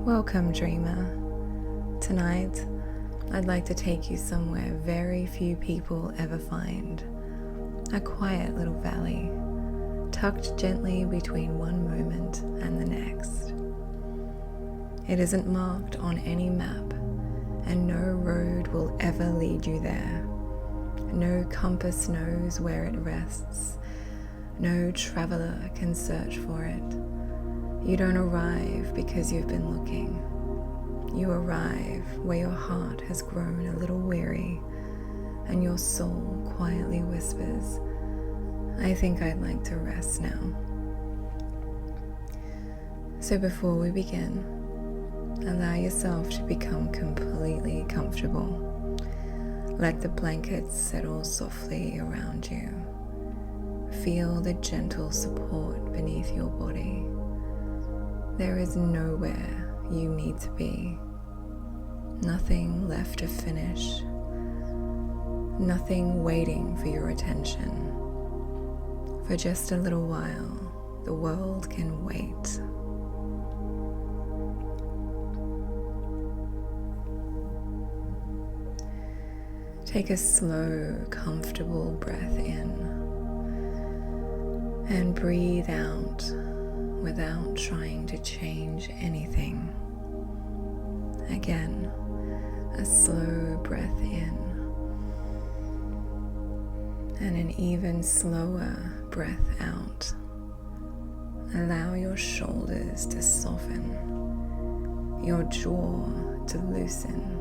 Welcome, dreamer. Tonight, I'd like to take you somewhere very few people ever find. A quiet little valley, tucked gently between one moment and the next. It isn't marked on any map, and no road will ever lead you there. No compass knows where it rests. No traveler can search for it. You don't arrive because you've been looking. You arrive where your heart has grown a little weary and your soul quietly whispers, I think I'd like to rest now. So before we begin, allow yourself to become completely comfortable. Let the blankets settle softly around you. Feel the gentle support beneath your body. There is nowhere you need to be. Nothing left to finish. Nothing waiting for your attention. For just a little while, the world can wait. Take a slow, comfortable breath in and breathe out without trying to change anything. Again, a slow breath in and an even slower breath out. Allow your shoulders to soften, your jaw to loosen,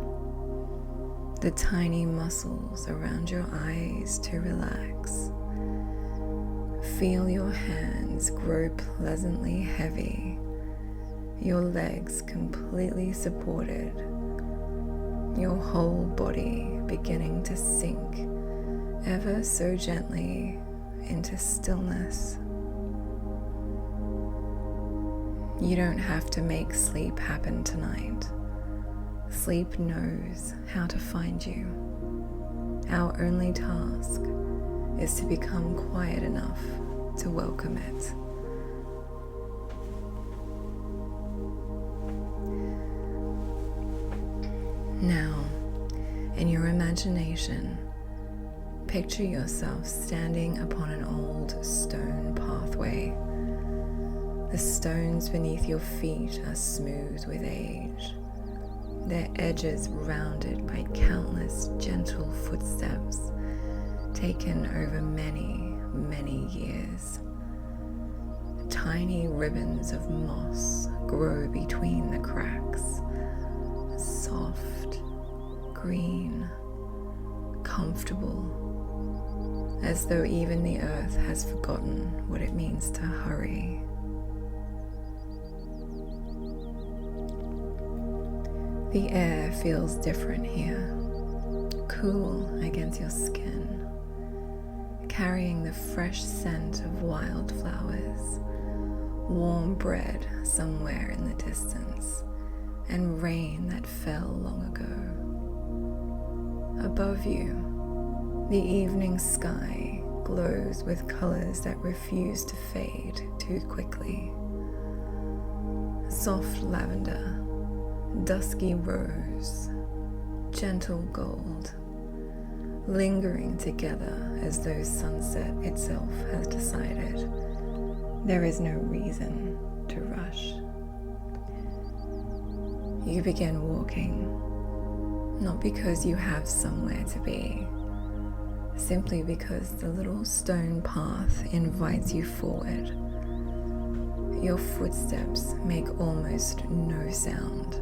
the tiny muscles around your eyes to relax. Feel your hands grow pleasantly heavy, your legs completely supported, your whole body beginning to sink ever so gently into stillness. You don't have to make sleep happen tonight. Sleep knows how to find you. Our only task is to become quiet enough to welcome it. Now, in your imagination, picture yourself standing upon an old stone pathway. The stones beneath your feet are smooth with age, their edges rounded by countless gentle footsteps taken over many, many years. Tiny ribbons of moss grow between the cracks, soft, green, comfortable, as though even the earth has forgotten what it means to hurry. The air feels different here, cool against your skin, carrying the fresh scent of wildflowers, warm bread somewhere in the distance, and rain that fell long ago. Above you, the evening sky glows with colors that refuse to fade too quickly. Soft lavender, dusky rose, gentle gold, lingering together as though sunset itself has decided there is no reason to rush. You begin walking, not because you have somewhere to be, simply because the little stone path invites you forward. Your footsteps make almost no sound.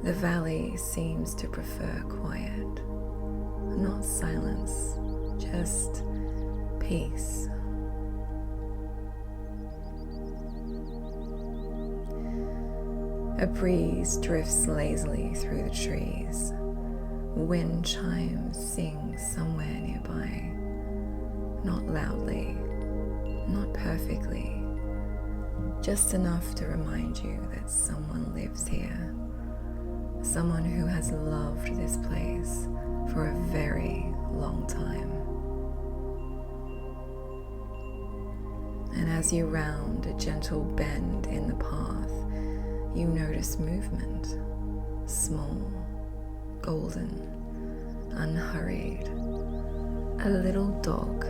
The valley seems to prefer quiet, not silence, just peace. A breeze drifts lazily through the trees. Wind chimes sing somewhere nearby, not loudly, not perfectly, just enough to remind you that someone lives here. Someone who has loved this place for a very long time. And as you round a gentle bend in the path, you notice movement, small, golden, unhurried. A little dog.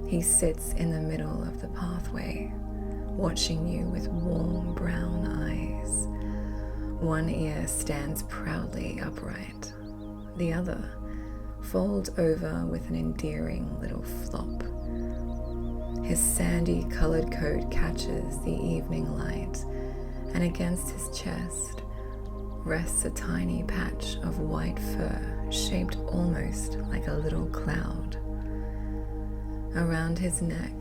He sits in the middle of the pathway, watching you with warm brown eyes. One ear stands proudly upright. The other folds over with an endearing little flop. His sandy colored coat catches the evening light, and against his chest rests a tiny patch of white fur shaped almost like a little cloud. Around his neck,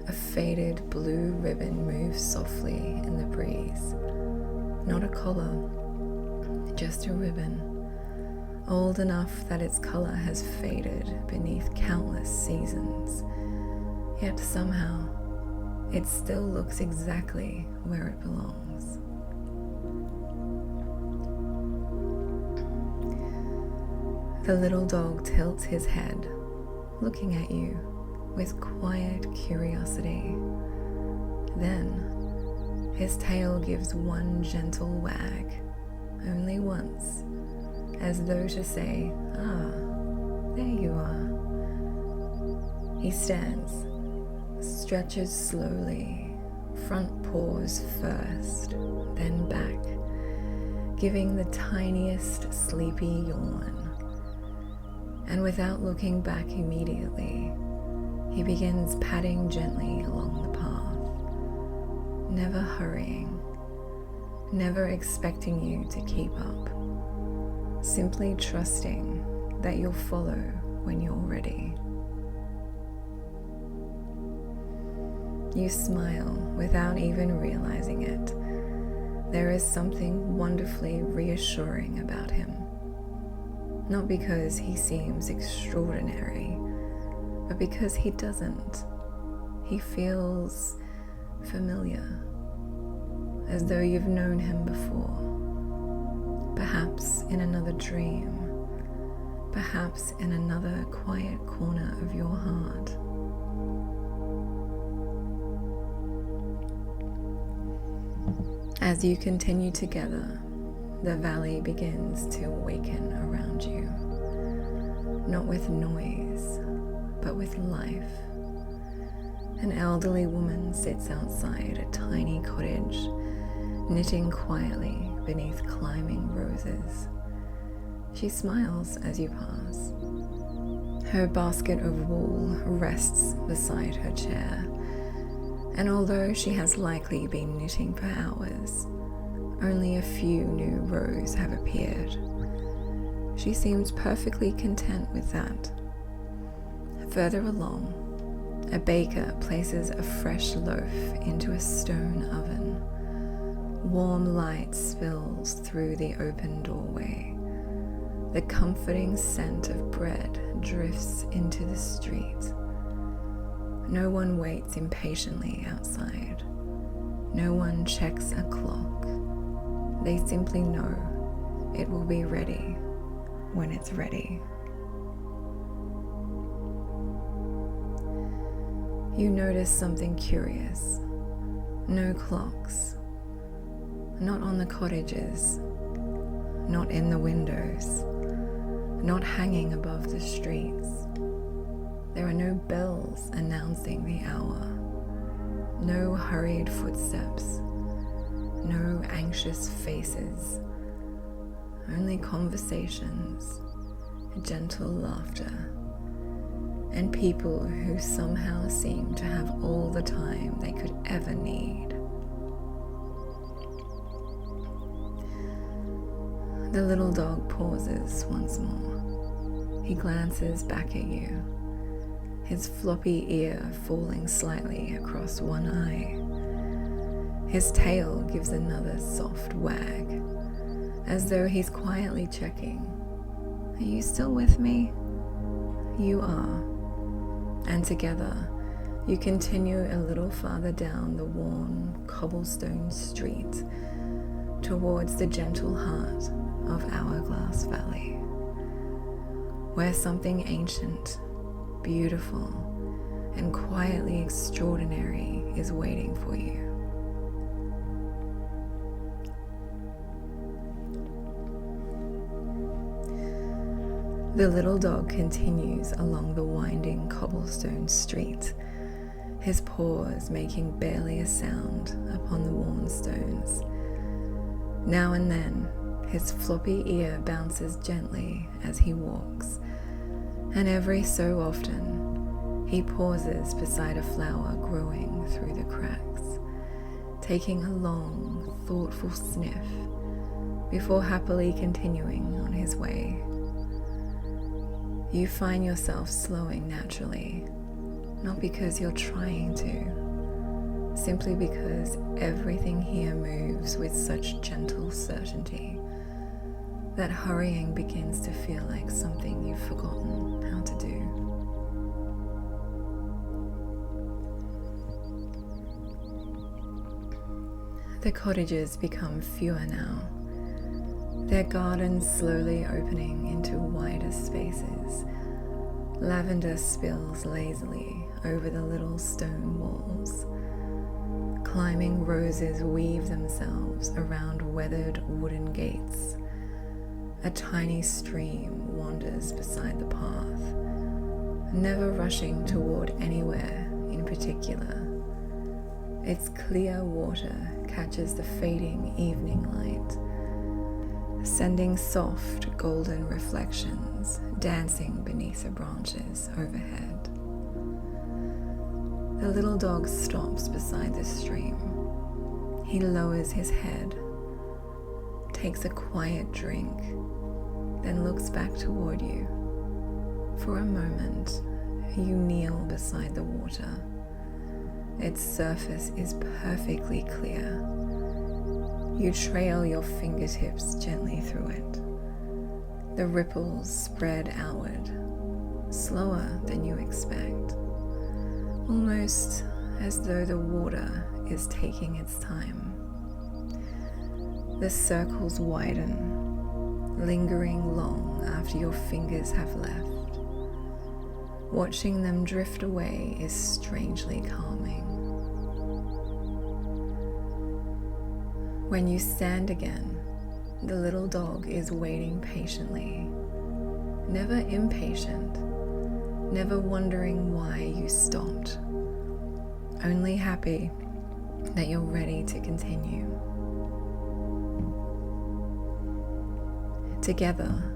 a faded blue ribbon moves softly in the breeze. Not a collar, just a ribbon, old enough that its color has faded beneath countless seasons. Yet somehow, it still looks exactly where it belongs. The little dog tilts his head, looking at you with quiet curiosity. Then, his tail gives one gentle wag, only once, as though to say, "Ah, there you are." He stands, stretches slowly, front paws first, then back, giving the tiniest sleepy yawn. And without looking back immediately, he begins padding gently along the path, never hurrying, never expecting you to keep up, simply trusting that you'll follow when you're ready. You smile without even realizing it. There is something wonderfully reassuring about him. Not because he seems extraordinary, but because he doesn't. He feels familiar, as though you've known him before. Perhaps in another dream, perhaps in another quiet corner of your heart. As you continue together, the valley begins to awaken around you, not with noise, but with life. An elderly woman sits outside a tiny cottage, knitting quietly beneath climbing roses. She smiles as you pass. Her basket of wool rests beside her chair, and although she has likely been knitting for hours, only a few new rows have appeared. She seems perfectly content with that. Further along, a baker places a fresh loaf into a stone oven. Warm light spills through the open doorway. The comforting scent of bread drifts into the street. No one waits impatiently outside. No one checks a clock. They simply know it will be ready when it's ready. You notice something curious. No clocks. Not on the cottages. Not in the windows. Not hanging above the streets. There are no bells announcing the hour. No hurried footsteps. No anxious faces. Only conversations, gentle laughter, and people who somehow seem to have all the time they could ever need. The little dog pauses once more. He glances back at you, his floppy ear falling slightly across one eye. His tail gives another soft wag, as though he's quietly checking, "Are you still with me?" You are. And together, you continue a little farther down the worn cobblestone street towards the gentle heart of Hourglass Valley, where something ancient, beautiful, and quietly extraordinary is waiting for you. The little dog continues along the winding cobblestone street, his paws making barely a sound upon the worn stones. Now and then, his floppy ear bounces gently as he walks, and every so often, he pauses beside a flower growing through the cracks, taking a long, thoughtful sniff before happily continuing on his way. You find yourself slowing naturally, not because you're trying to, simply because everything here moves with such gentle certainty that hurrying begins to feel like something you've forgotten how to do. The cottages become fewer now, their gardens slowly opening into wider spaces. Lavender spills lazily over the little stone walls. Climbing roses weave themselves around weathered wooden gates. A tiny stream wanders beside the path, never rushing toward anywhere in particular. Its clear water catches the fading evening light, sending soft golden reflections dancing beneath the branches overhead. The little dog stops beside the stream. He lowers his head, takes a quiet drink, then looks back toward you. For a moment, you kneel beside the water. Its surface is perfectly clear. You trail your fingertips gently through it. The ripples spread outward, slower than you expect, almost as though the water is taking its time. The circles widen, lingering long after your fingers have left. Watching them drift away is strangely calming. When you stand again, the little dog is waiting patiently, never impatient, never wondering why you stopped, only happy that you're ready to continue. Together,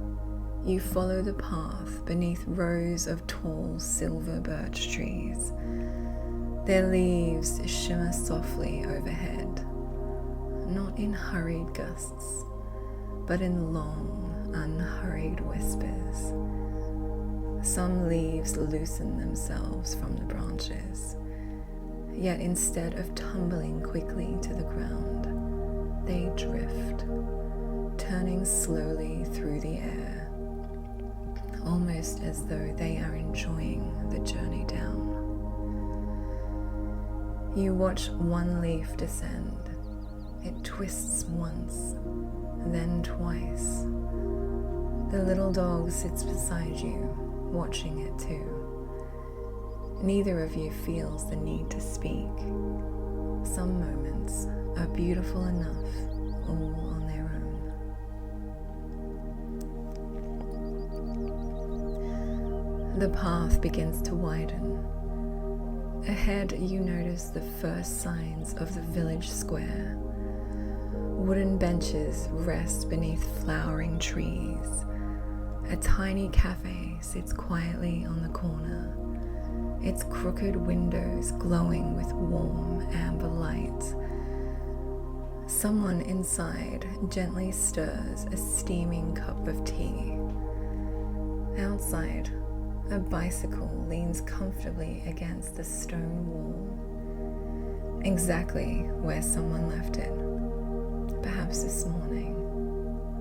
you follow the path beneath rows of tall silver birch trees. Their leaves shimmer softly overhead, not in hurried gusts, but in long, unhurried whispers. Some leaves loosen themselves from the branches, yet instead of tumbling quickly to the ground, they drift, turning slowly through the air, almost as though they are enjoying the journey down. You watch one leaf descend. It twists once, then twice. The little dog sits beside you, watching it too. Neither of you feels the need to speak. Some moments are beautiful enough all on their own. The path begins to widen. Ahead, you notice the first signs of the village square. Wooden benches rest beneath flowering trees. A tiny cafe sits quietly on the corner, its crooked windows glowing with warm amber light. Someone inside gently stirs a steaming cup of tea. Outside, a bicycle leans comfortably against the stone wall, exactly where someone left it. Perhaps this morning,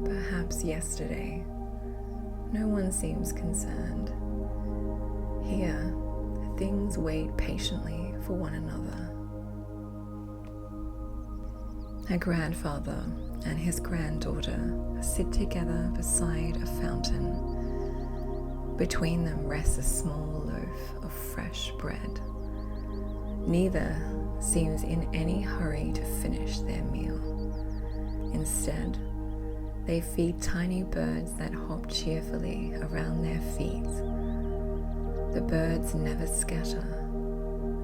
perhaps yesterday. No one seems concerned. Here, things wait patiently for one another. A grandfather and his granddaughter sit together beside a fountain. Between them rests a small loaf of fresh bread. Neither seems in any hurry to finish their meal. Instead, they feed tiny birds that hop cheerfully around their feet. The birds never scatter.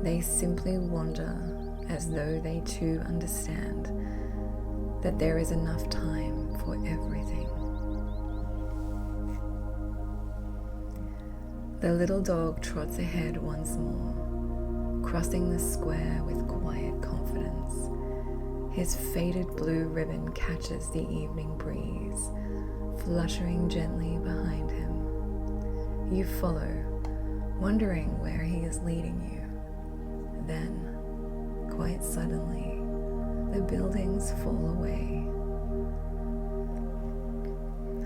They simply wander as though they too understand that there is enough time for everything. The little dog trots ahead once more, crossing the square with quiet confidence. His faded blue ribbon catches the evening breeze, fluttering gently behind him. You follow, wondering where he is leading you. Then, quite suddenly, the buildings fall away.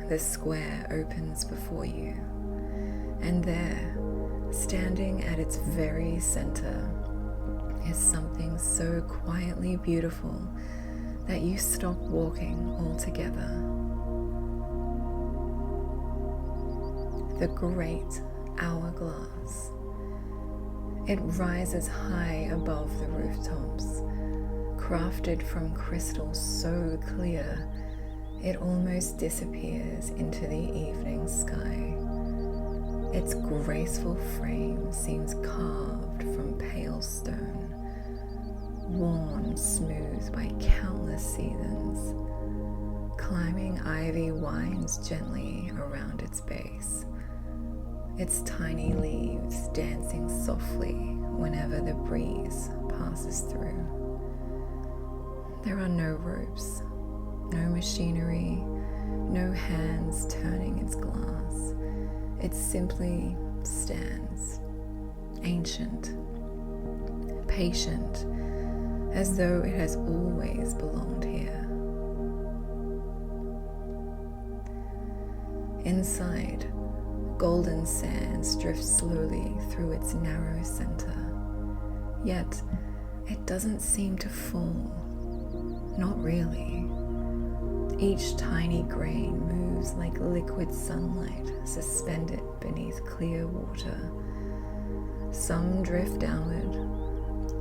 The square opens before you, and there, standing at its very center, is something so quietly beautiful that you stop walking altogether. The Great Hourglass. It rises high above the rooftops, crafted from crystal so clear it almost disappears into the evening sky. Its graceful frame seems carved from pale stone, worn smooth by countless seasons. Climbing ivy winds gently around its base, its tiny leaves dancing softly whenever the breeze passes through. There are no ropes, no machinery, no hands turning its glass. It simply stands, ancient, patient, as though it has always belonged here. Inside, golden sands drift slowly through its narrow center, yet it doesn't seem to fall. Not really. Each tiny grain moves like liquid sunlight suspended beneath clear water. Some drift downward,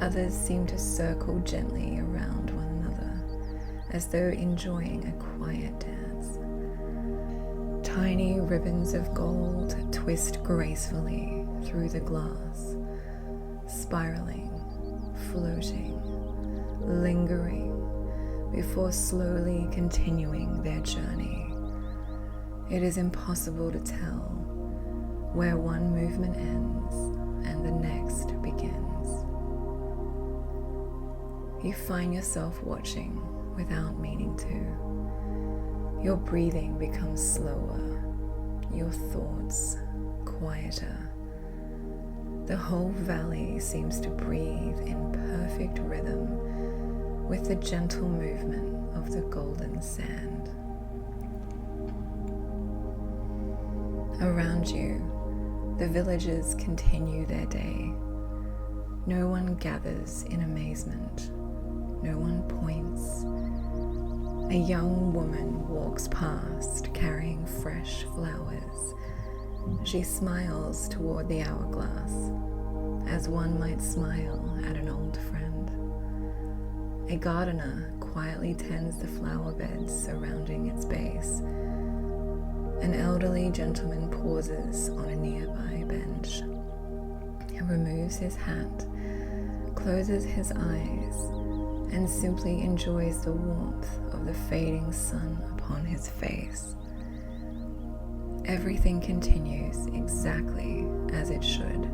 others seem to circle gently around one another, as though enjoying a quiet dance. Tiny ribbons of gold twist gracefully through the glass, spiraling, floating, lingering, before slowly continuing their journey. It is impossible to tell where one movement ends and the next begins. You find yourself watching without meaning to. Your breathing becomes slower, your thoughts quieter. The whole valley seems to breathe in perfect rhythm with the gentle movement of the golden sand. Around you, the villagers continue their day. No one gathers in amazement. No one points. A young woman walks past carrying fresh flowers. She smiles toward the hourglass, as one might smile at an old friend. A gardener quietly tends the flower beds surrounding its base. An elderly gentleman pauses on a nearby bench, removes his hat, closes his eyes, and simply enjoys the warmth of the fading sun upon his face. Everything continues exactly as it should.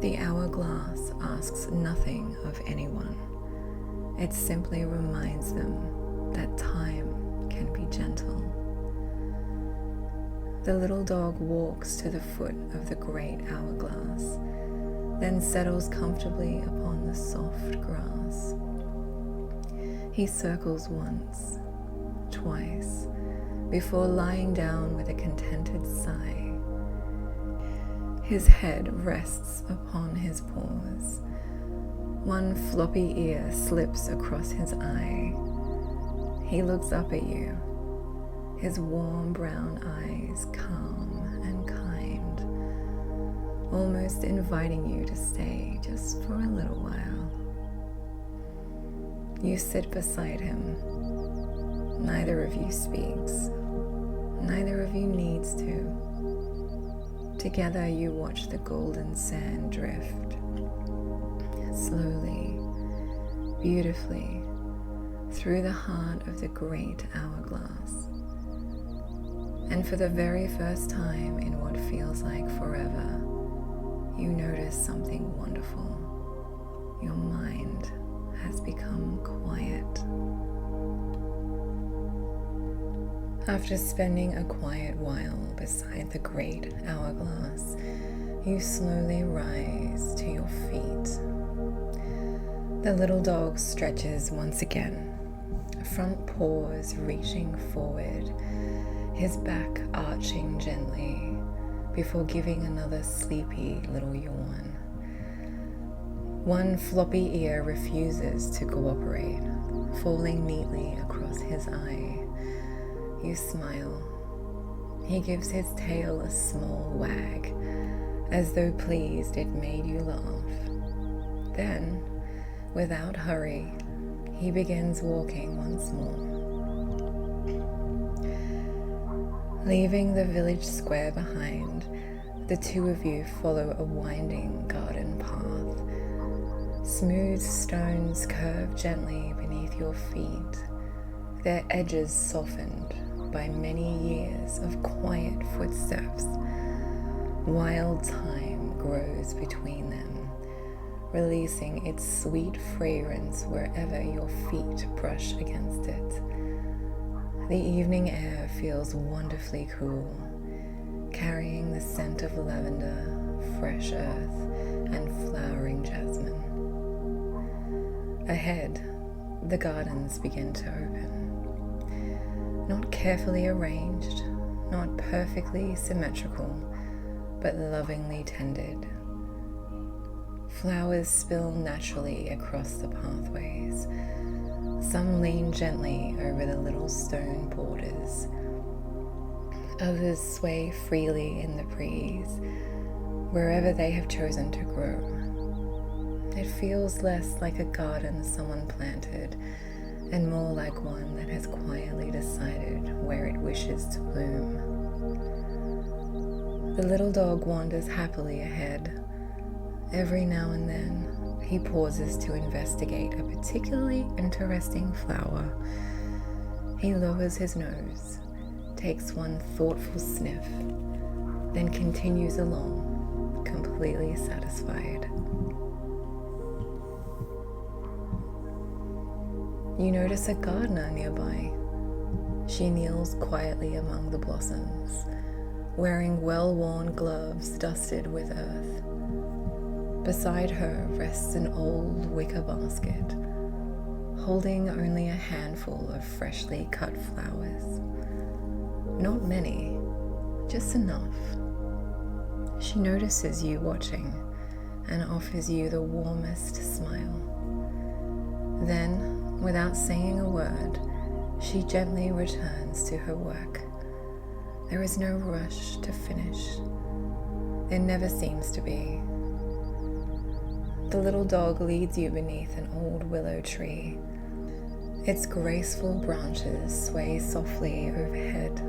The hourglass asks nothing of anyone. It simply reminds them that time can be gentle. The little dog walks to the foot of the great hourglass, then settles comfortably upon the soft grass. He circles once, twice, before lying down with a contented sigh. His head rests upon his paws. One floppy ear slips across his eye. He looks up at you, his warm brown eyes calm and kind. almost inviting you to stay just for a little while. You sit beside him. Neither of you speaks. Neither of you needs to. Together you watch the golden sand drift, slowly, beautifully, through the heart of the Great Hourglass. And for the very first time in what feels like forever, you notice something wonderful. Your mind has become quiet. After spending a quiet while beside the Great Hourglass, you slowly rise to your feet. The little dog stretches once again, front paws reaching forward, his back arching gently before giving another sleepy little yawn. One floppy ear refuses to cooperate, falling neatly across his eye. You smile. He gives his tail a small wag, as though pleased it made you laugh. Then, without hurry, he begins walking once more. Leaving the village square behind, the two of you follow a winding garden path. Smooth stones curve gently beneath your feet, their edges softened by many years of quiet footsteps. Wild thyme grows between them, releasing its sweet fragrance wherever your feet brush against it. The evening air feels wonderfully cool, carrying the scent of lavender, fresh earth, and flowering jasmine. Ahead, the gardens begin to open. Not carefully arranged, not perfectly symmetrical, but lovingly tended. Flowers spill naturally across the pathways. Some lean gently over the little stone borders. Others sway freely in the breeze, wherever they have chosen to grow. It feels less like a garden someone planted, and more like one that has quietly decided where it wishes to bloom. The little dog wanders happily ahead. Every now and then, he pauses to investigate a particularly interesting flower. He lowers his nose, takes one thoughtful sniff, then continues along, completely satisfied. You notice a gardener nearby. She kneels quietly among the blossoms, wearing well-worn gloves dusted with earth. Beside her rests an old wicker basket, holding only a handful of freshly cut flowers. Not many, just enough. She notices you watching and offers you the warmest smile. Then, without saying a word, she gently returns to her work. There is no rush to finish. There never seems to be. The little dog leads you beneath an old willow tree. Its graceful branches sway softly overhead,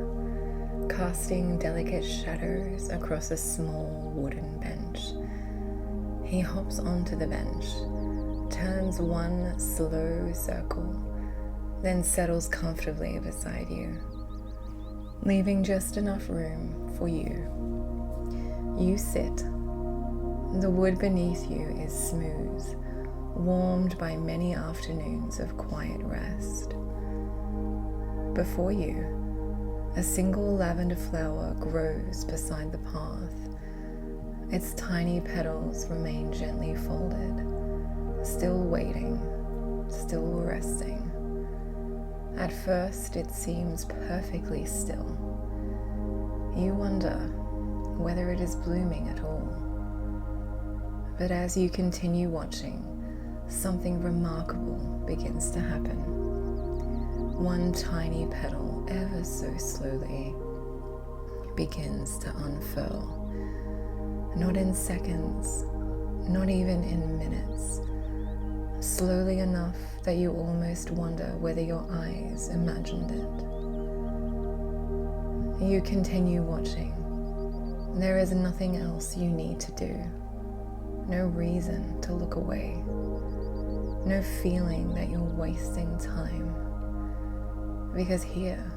casting delicate shadows across a small wooden bench. He hops onto the bench, turns one slow circle, then settles comfortably beside you, leaving just enough room for you. You sit. The wood beneath you is smooth, warmed by many afternoons of quiet rest. Before you, a single lavender flower grows beside the path. Its tiny petals remain gently folded, still waiting, still resting. At first, it seems perfectly still. You wonder whether it is blooming at all. But as you continue watching, something remarkable begins to happen. One tiny petal, ever so slowly, begins to unfurl. not in seconds, not even in minutes, slowly enough that you almost wonder whether your eyes imagined it. You continue watching. There is nothing else you need to do. No reason to look away. No feeling that you're wasting time. Because here,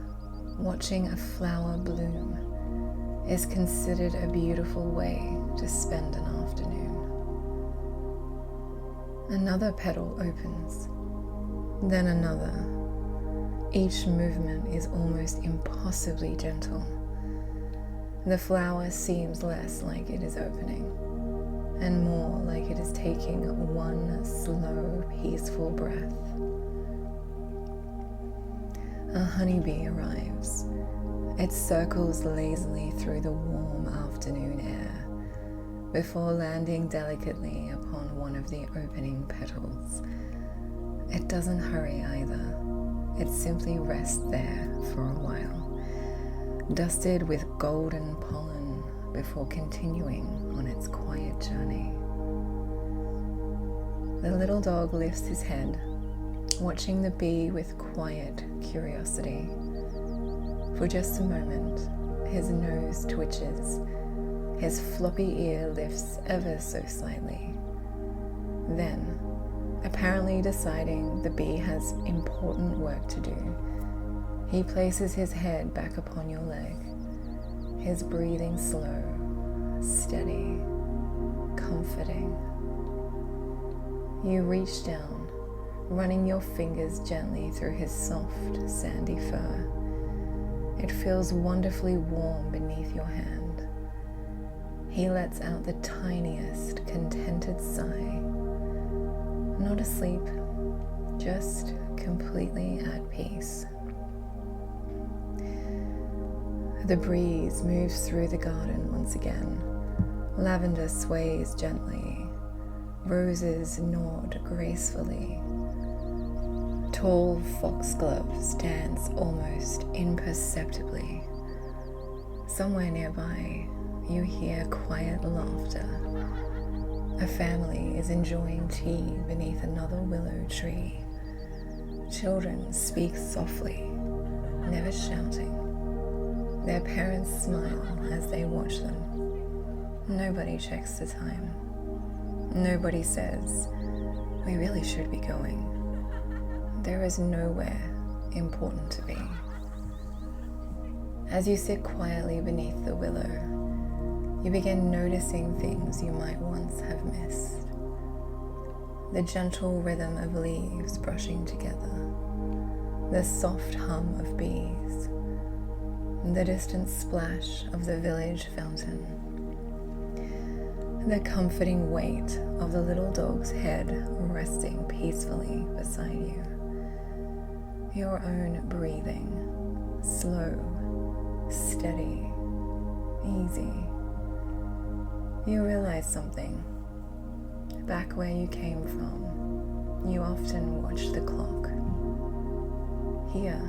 watching a flower bloom is considered a beautiful way to spend an afternoon. Another petal opens, then another. Each movement is almost impossibly gentle. The flower seems less like it is opening, and more like it is taking one slow, peaceful breath. A honeybee arrives. It circles lazily through the warm afternoon air before landing delicately upon one of the opening petals. It doesn't hurry either. It simply rests there for a while, dusted with golden pollen before continuing on its quiet journey. The little dog lifts his head, watching the bee with quiet curiosity. For just a moment, his nose twitches, his floppy ear lifts ever so slightly. Then, apparently deciding the bee has important work to do, he places his head back upon your leg, his breathing slow, steady, comforting. You reach down, running your fingers gently through his soft, sandy fur. It feels wonderfully warm beneath your hand. He lets out the tiniest, contented sigh. Not asleep, just completely at peace. The breeze moves through the garden once again. Lavender sways gently. Roses nod gracefully. Tall foxgloves dance almost imperceptibly. Somewhere nearby, you hear quiet laughter. A family is enjoying tea beneath another willow tree. Children speak softly, never shouting. Their parents smile as they watch them. Nobody checks the time. Nobody says, "We really should be going." There is nowhere important to be. As you sit quietly beneath the willow, you begin noticing things you might once have missed. The gentle rhythm of leaves brushing together, the soft hum of bees, the distant splash of the village fountain, the comforting weight of the little dog's head resting peacefully beside you. Your own breathing, slow, steady, easy. You realize something. Back where you came from, you often watch the clock. Here,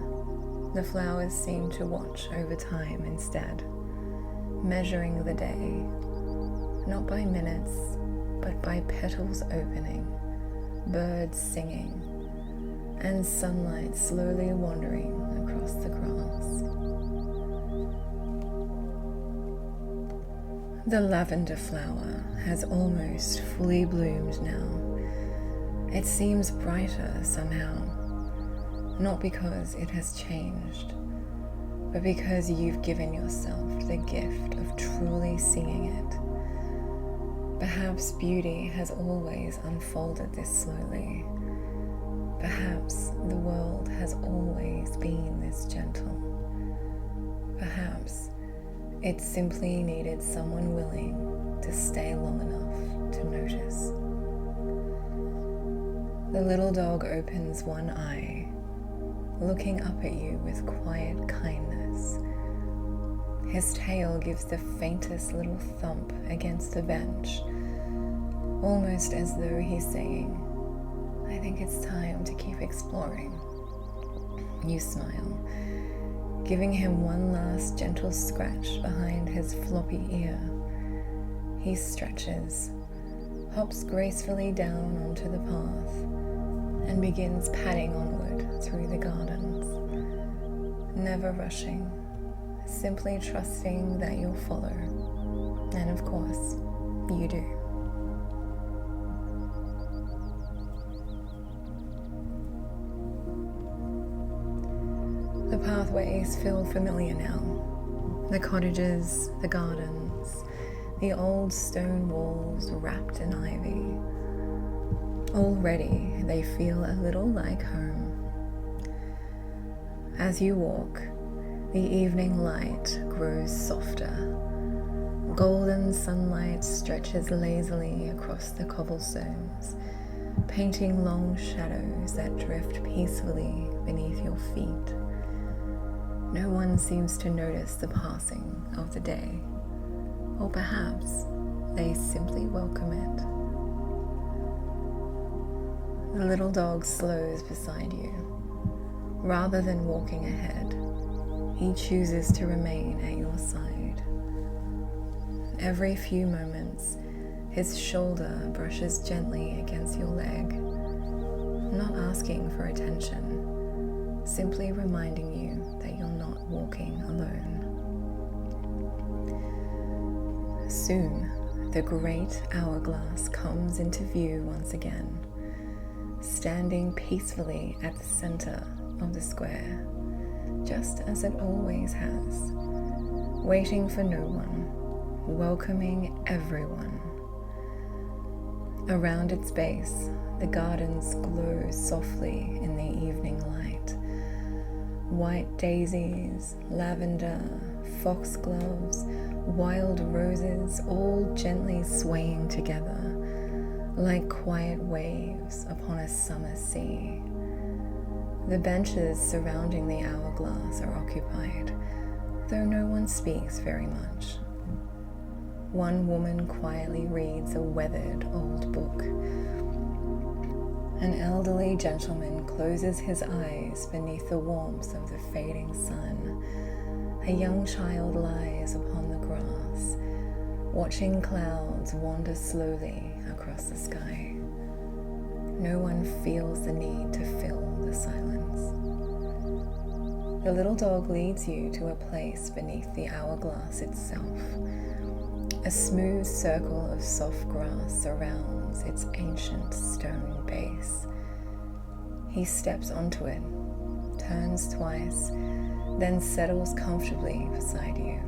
the flowers seem to watch over time instead, measuring the day, not by minutes, but by petals opening, birds singing, and sunlight slowly wandering across the grass. The lavender flower has almost fully bloomed now. It seems brighter somehow, not because it has changed, but because you've given yourself the gift of truly seeing it. Perhaps beauty has always unfolded this slowly. Perhaps the world has always been this gentle. Perhaps it simply needed someone willing to stay long enough to notice. The little dog opens one eye, looking up at you with quiet kindness. His tail gives the faintest little thump against the bench, almost as though he's saying, "I think it's time to keep exploring." You smile, giving him one last gentle scratch behind his floppy ear. He stretches, hops gracefully down onto the path, and begins padding onward through the gardens, never rushing, simply trusting that you'll follow. And of course, you do. The pathways feel familiar now. The cottages, the gardens, the old stone walls wrapped in ivy. Already they feel a little like home. As you walk, the evening light grows softer. Golden sunlight stretches lazily across the cobblestones, painting long shadows that drift peacefully beneath your feet. No one seems to notice the passing of the day, or perhaps they simply welcome it. The little dog slows beside you. Rather than walking ahead, he chooses to remain at your side. Every few moments, his shoulder brushes gently against your leg, not asking for attention, simply reminding you that you're not walking alone. Soon, the Great Hourglass comes into view once again, standing peacefully at the center of the square, just as it always has, waiting for no one, welcoming everyone. Around its base, the gardens glow softly in the evening light. White daisies, lavender, foxgloves, wild roses, all gently swaying together, like quiet waves upon a summer sea. The benches surrounding the hourglass are occupied, though no one speaks very much. One woman quietly reads a weathered old book. An elderly gentleman closes his eyes beneath the warmth of the fading sun. A young child lies upon the grass, watching clouds wander slowly across the sky. No one feels the need to fill the silence. The little dog leads you to a place beneath the hourglass itself. A smooth circle of soft grass surrounds its ancient stone base. He steps onto it, turns twice, then settles comfortably beside you.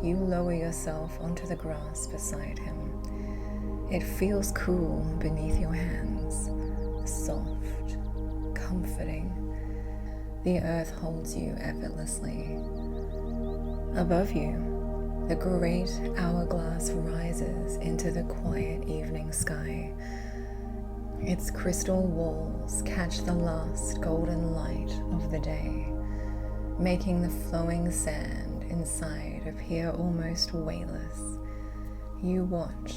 You lower yourself onto the grass beside him. It feels cool beneath your hands, soft, comforting. The earth holds you effortlessly. Above you, the Great Hourglass rises into the quiet evening sky. Its crystal walls catch the last golden light of the day, making the flowing sand inside appear almost weightless. You watch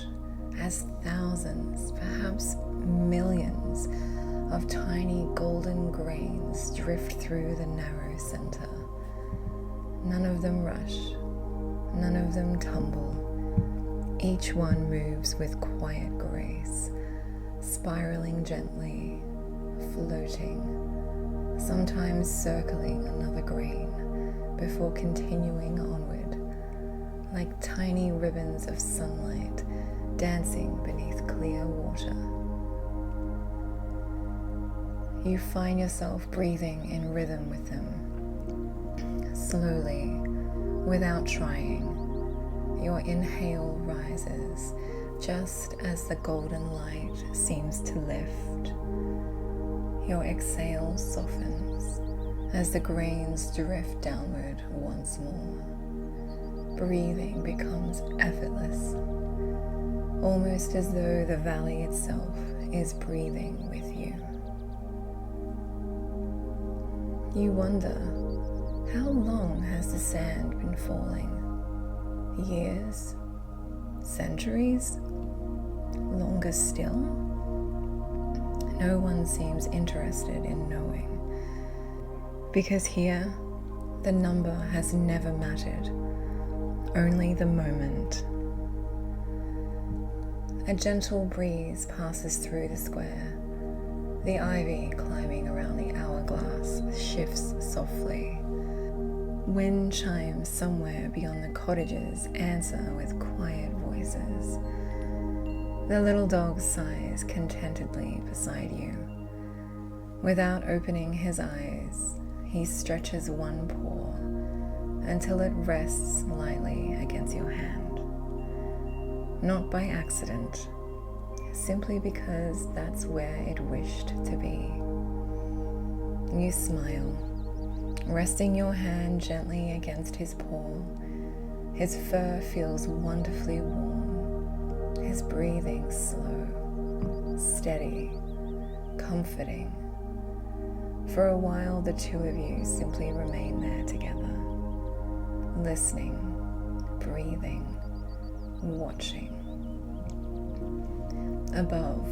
as thousands, perhaps millions, of tiny golden grains drift through the narrow center. None of them rush, none of them tumble. Each one moves with quiet grace, spiraling gently, floating, sometimes circling another grain before continuing onward, like tiny ribbons of sunlight dancing beneath clear water. You find yourself breathing in rhythm with them, slowly, without trying. Your inhale rises just as the golden light seems to lift. Your exhale softens as the grains drift downward once more. Breathing becomes effortless, almost as though the valley itself is breathing with you. You wonder, how long has the sand been falling? Years? Centuries? Longer still? No one seems interested in knowing, because here the number has never mattered, only the moment. A gentle breeze passes through the square. The ivy climbing around the hourglass shifts softly. Wind chimes somewhere beyond the cottages answer with quiet voices. The little dog sighs contentedly beside you. Without opening his eyes, he stretches one paw until it rests lightly against your hand. Not by accident, simply because that's where it wished to be. You smile, resting your hand gently against his paw. His fur feels wonderfully warm, his breathing slow, steady, comforting. For a while, the two of you simply remain there together, listening, breathing, watching. Above,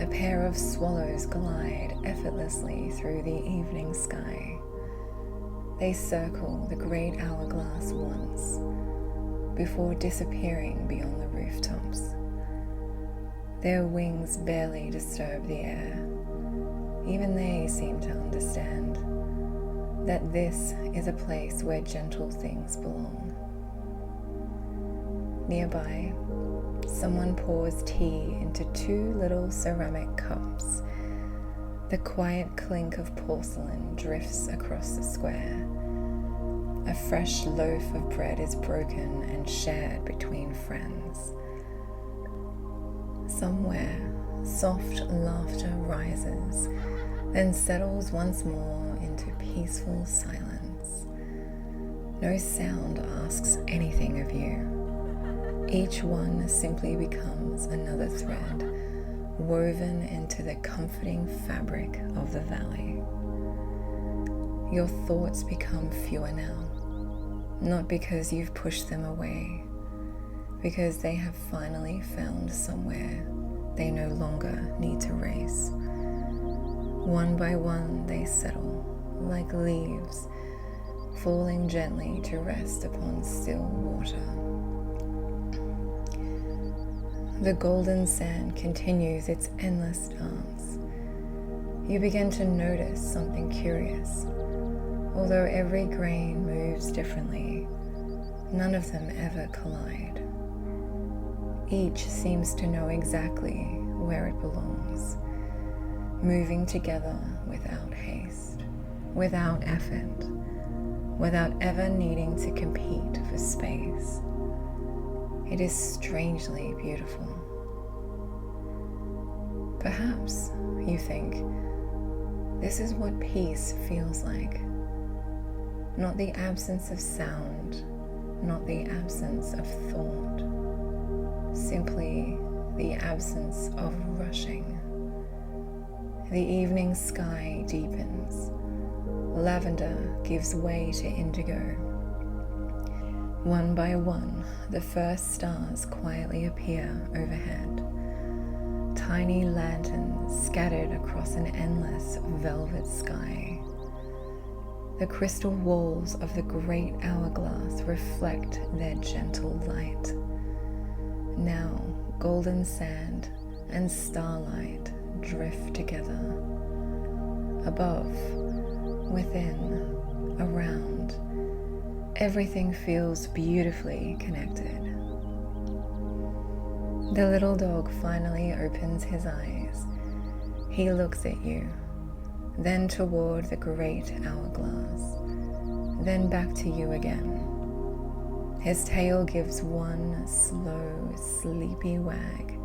a pair of swallows glide effortlessly through the evening sky. They circle the Great Hourglass once, before disappearing beyond the rooftops. Their wings barely disturb the air. Even they seem to understand that this is a place where gentle things belong. Nearby, someone pours tea into two little ceramic cups. The quiet clink of porcelain drifts across the square. A fresh loaf of bread is broken and shared between friends. Somewhere, soft laughter rises, then settles once more into peaceful silence. No sound asks anything of you. Each one simply becomes another thread, woven into the comforting fabric of the valley. Your thoughts become fewer now, not because you've pushed them away, because they have finally found somewhere they no longer need to race. One by one they settle, like leaves, falling gently to rest upon still water. The golden sand continues its endless dance. You begin to notice something curious. Although every grain moves differently, none of them ever collide. Each seems to know exactly where it belongs, moving together without haste, without effort, without ever needing to compete for space. It is strangely beautiful. Perhaps, you think, this is what peace feels like. Not the absence of sound, not the absence of thought, simply the absence of rushing. The evening sky deepens. Lavender gives way to indigo. One by one, the first stars quietly appear overhead. Tiny lanterns scattered across an endless velvet sky. The crystal walls of the Great Hourglass reflect their gentle light. Now, golden sand and starlight drift together. Above, within, around, everything feels beautifully connected. The little dog finally opens his eyes. He looks at you, then toward the Great Hourglass, then back to you again. His tail gives one slow, sleepy wag,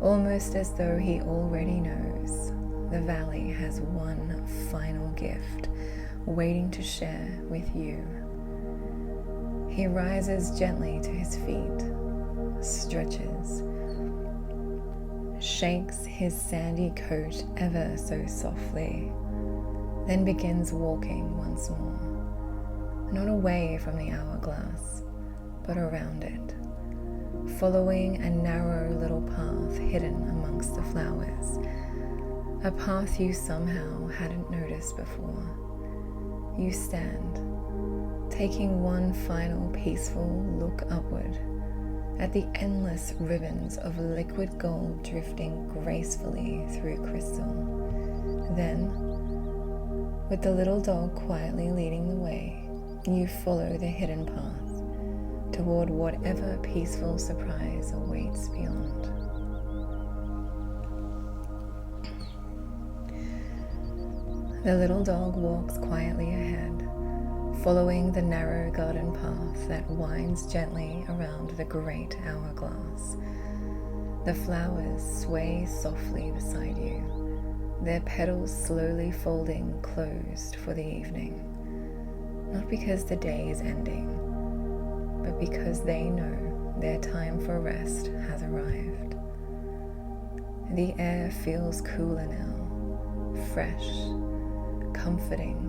almost as though he already knows the valley has one final gift waiting to share with you. He rises gently to his feet, stretches, shakes his sandy coat ever so softly, then begins walking once more, not away from the hourglass, but around it, following a narrow little path hidden amongst the flowers, a path you somehow hadn't noticed before. You stand, taking one final peaceful look upward, at the endless ribbons of liquid gold drifting gracefully through crystal. Then, with the little dog quietly leading the way, you follow the hidden path toward whatever peaceful surprise awaits beyond. The little dog walks quietly ahead, following the narrow garden path that winds gently around the Great Hourglass. The flowers sway softly beside you, their petals slowly folding closed for the evening, not because the day is ending, but because they know their time for rest has arrived. The air feels cooler now, fresh, comforting.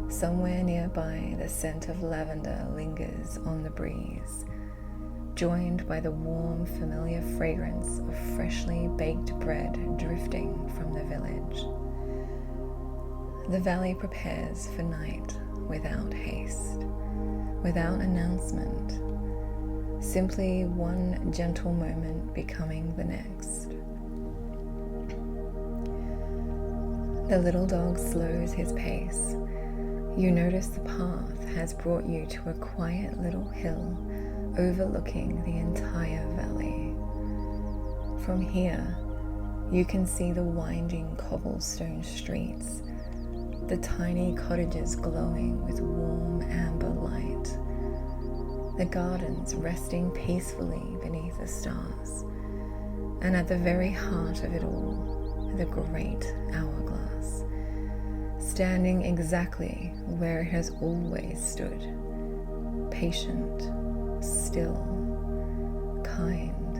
Somewhere nearby, the scent of lavender lingers on the breeze, joined by the warm, familiar fragrance of freshly baked bread drifting from the village. The valley prepares for night without haste, without announcement, simply one gentle moment becoming the next. The little dog slows his pace. You notice the path has brought you to a quiet little hill overlooking the entire valley. From here, you can see the winding cobblestone streets, the tiny cottages glowing with warm amber light, the gardens resting peacefully beneath the stars, and at the very heart of it all, the Great Hourglass, standing exactly where it has always stood, patient, still, kind.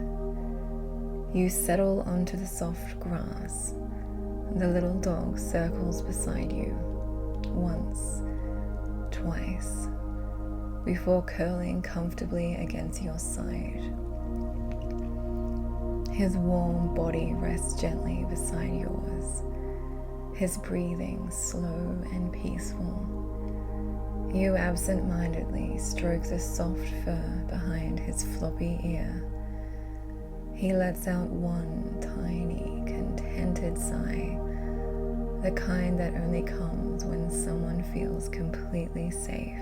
You settle onto the soft grass. The little dog circles beside you, once, twice, before curling comfortably against your side. His warm body rests gently beside yours, his breathing slow and peaceful. You absent-mindedly stroke the soft fur behind his floppy ear. He lets out one tiny, contented sigh, the kind that only comes when someone feels completely safe.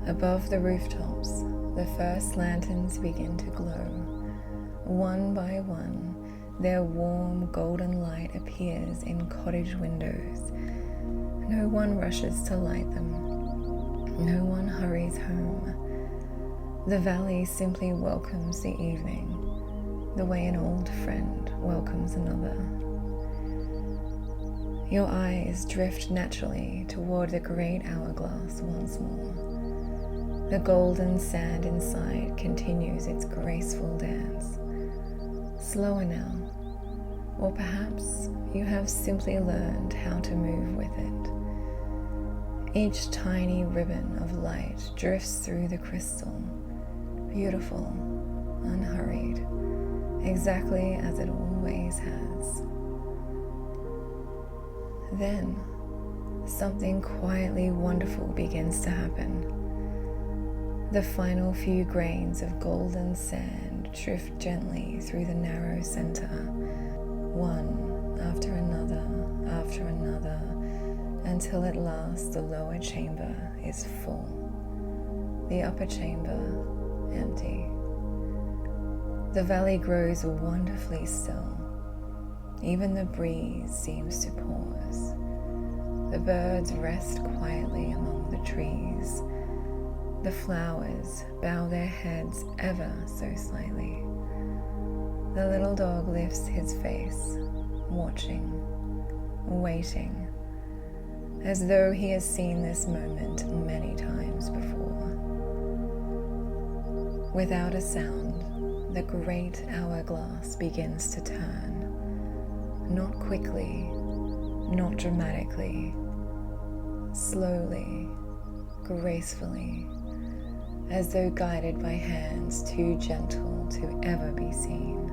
Above the rooftops, the first lanterns begin to glow. One by one, their warm golden light appears in cottage windows. No one rushes to light them. No one hurries home. The valley simply welcomes the evening, the way an old friend welcomes another. Your eyes drift naturally toward the Great Hourglass once more. The golden sand inside continues its graceful dance. Slower now, or perhaps you have simply learned how to move with it. Each tiny ribbon of light drifts through the crystal, beautiful, unhurried, exactly as it always has. Then, something quietly wonderful begins to happen. The final few grains of golden sand drift gently through the narrow center, one after another, until at last the lower chamber is full, the upper chamber empty. The valley grows wonderfully still. Even the breeze seems to pause. The birds rest quietly among the trees. The flowers bow their heads ever so slightly. The little dog lifts his face, watching, waiting, as though he has seen this moment many times before. Without a sound, the Great Hourglass begins to turn, not quickly, not dramatically, slowly, gracefully, as though guided by hands too gentle to ever be seen.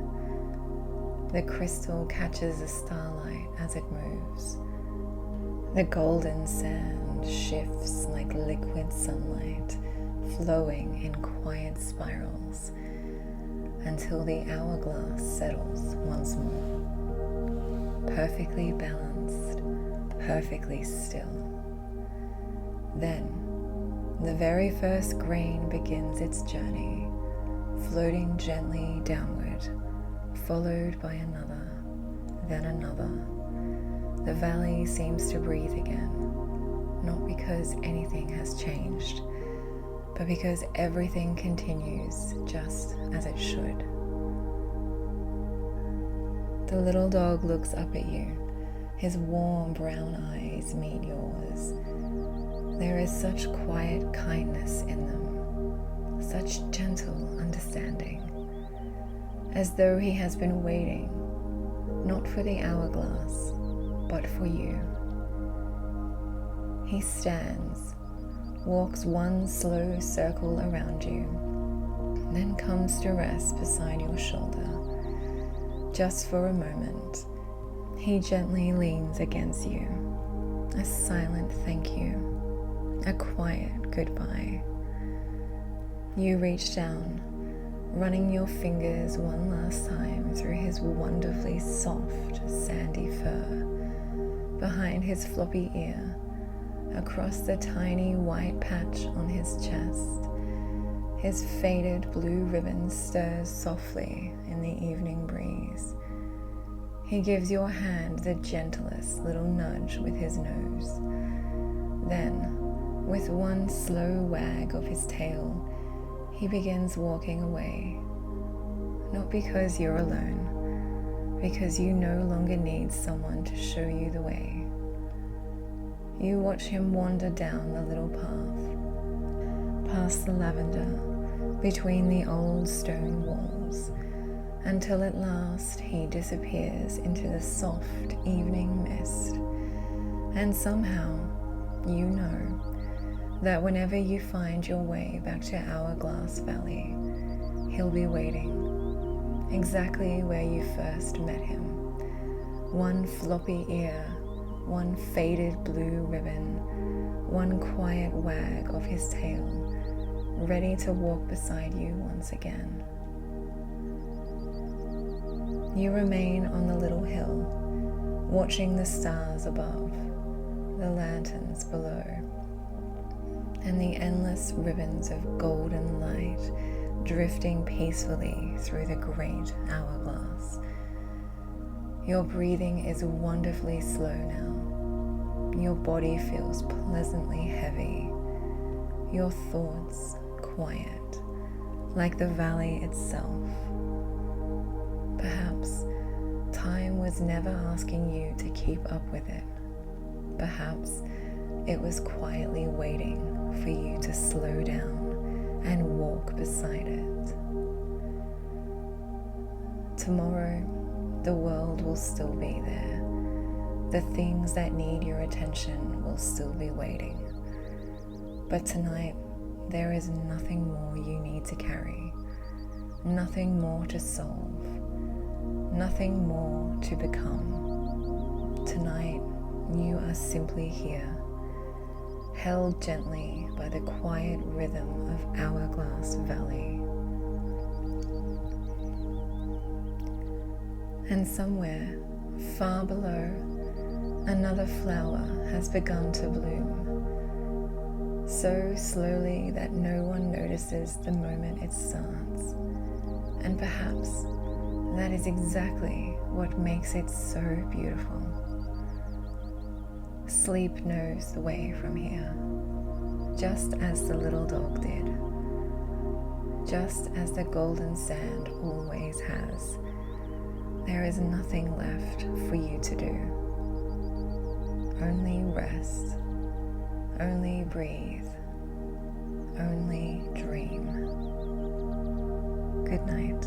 The crystal catches the starlight as it moves. The golden sand shifts like liquid sunlight, flowing in quiet spirals until the hourglass settles once more, perfectly balanced, perfectly still. Then, the very first grain begins its journey, floating gently downward, followed by another, then another. The valley seems to breathe again, not because anything has changed, but because everything continues just as it should. The little dog looks up at you. His warm brown eyes meet yours. There is such quiet kindness in them, such gentle understanding, as though he has been waiting, not for the hourglass, but for you. He stands, walks one slow circle around you, then comes to rest beside your shoulder. Just for a moment, he gently leans against you, a silent thank you, a quiet goodbye. You reach down, running your fingers one last time through his wonderfully soft, sandy fur, behind his floppy ear, across the tiny white patch on his chest. His faded blue ribbon stirs softly in the evening breeze. He gives your hand the gentlest little nudge with his nose. Then, with one slow wag of his tail, he begins walking away. Not because you're alone, because you no longer need someone to show you the way. You watch him wander down the little path, past the lavender, between the old stone walls, until at last he disappears into the soft evening mist. And somehow, you know that whenever you find your way back to Hourglass Valley, he'll be waiting, exactly where you first met him. One floppy ear, one faded blue ribbon, one quiet wag of his tail, ready to walk beside you once again. You remain on the little hill, watching the stars above, the lanterns below, and the endless ribbons of golden light drifting peacefully through the great hourglass. Your breathing is wonderfully slow now. Your body feels pleasantly heavy. Your thoughts quiet, like the valley itself. Perhaps time was never asking you to keep up with it. Perhaps it was quietly waiting for you to slow down and walk beside it. Tomorrow, the world will still be there. The things that need your attention will still be waiting. But tonight, there is nothing more you need to carry, nothing more to solve, nothing more to become. Tonight, you are simply here, held gently by the quiet rhythm of Hourglass Valley. And somewhere, far below, another flower has begun to bloom, so slowly that no one notices the moment it starts. And perhaps that is exactly what makes it so beautiful. Sleep knows the way from here, just as the little dog did, just as the golden sand always has. There is nothing left for you to do. Only rest, only breathe, only dream. Good night.